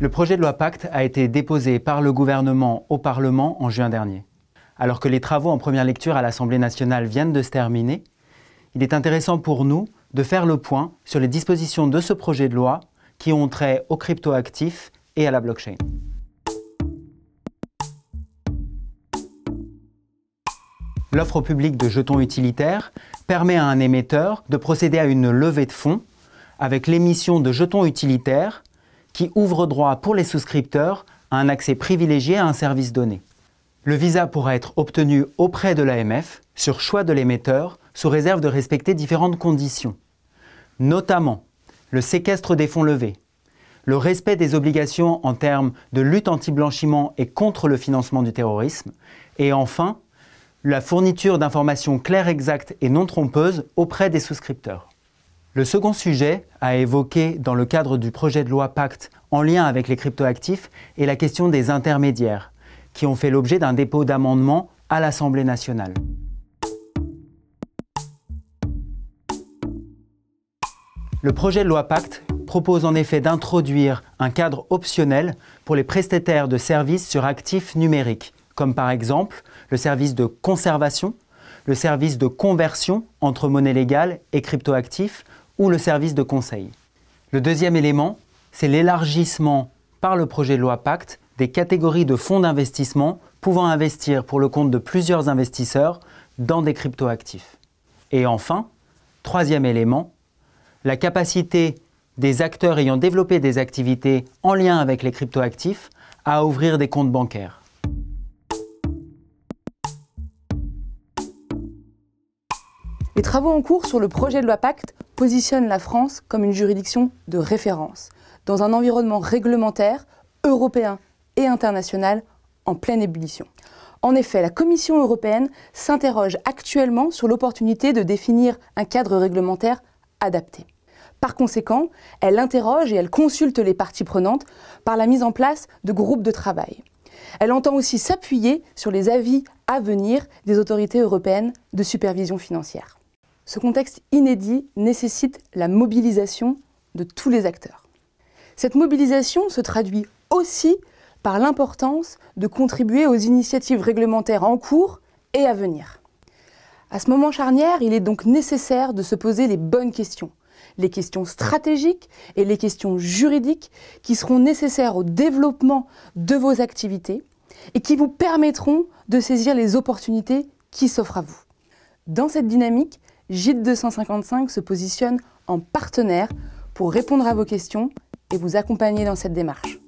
Le projet de loi Pacte a été déposé par le gouvernement au Parlement en juin dernier. Alors que les travaux en première lecture à l'Assemblée nationale viennent de se terminer, il est intéressant pour nous de faire le point sur les dispositions de ce projet de loi qui ont trait aux cryptoactifs et à la blockchain. L'offre au public de jetons utilitaires permet à un émetteur de procéder à une levée de fonds avec l'émission de jetons utilitaires qui ouvre droit pour les souscripteurs à un accès privilégié à un service donné. Le visa pourra être obtenu auprès de l'AMF sur choix de l'émetteur sous réserve de respecter différentes conditions, notamment le séquestre des fonds levés, le respect des obligations en termes de lutte anti-blanchiment et contre le financement du terrorisme, et enfin, la fourniture d'informations claires, exactes et non trompeuses auprès des souscripteurs. Le second sujet à évoquer dans le cadre du projet de loi Pacte en lien avec les cryptoactifs est la question des intermédiaires, qui ont fait l'objet d'un dépôt d'amendements à l'Assemblée nationale. Le projet de loi Pacte propose en effet d'introduire un cadre optionnel pour les prestataires de services sur actifs numériques, comme par exemple le service de conservation, le service de conversion entre monnaie légale et cryptoactifs ou le service de conseil. Le deuxième élément, c'est l'élargissement par le projet de loi Pacte des catégories de fonds d'investissement pouvant investir pour le compte de plusieurs investisseurs dans des cryptoactifs. Et enfin, troisième élément, la capacité des acteurs ayant développé des activités en lien avec les cryptoactifs à ouvrir des comptes bancaires. Les travaux en cours sur le projet de loi Pacte positionnent la France comme une juridiction de référence, dans un environnement réglementaire, européen et international en pleine ébullition. En effet, la Commission européenne s'interroge actuellement sur l'opportunité de définir un cadre réglementaire adapté. Par conséquent, elle interroge et elle consulte les parties prenantes par la mise en place de groupes de travail. Elle entend aussi s'appuyer sur les avis à venir des autorités européennes de supervision financière. Ce contexte inédit nécessite la mobilisation de tous les acteurs. Cette mobilisation se traduit aussi par l'importance de contribuer aux initiatives réglementaires en cours et à venir. À ce moment charnière, il est donc nécessaire de se poser les bonnes questions, les questions stratégiques et les questions juridiques qui seront nécessaires au développement de vos activités et qui vous permettront de saisir les opportunités qui s'offrent à vous. Dans cette dynamique, JIT 255 se positionne en partenaire pour répondre à vos questions et vous accompagner dans cette démarche.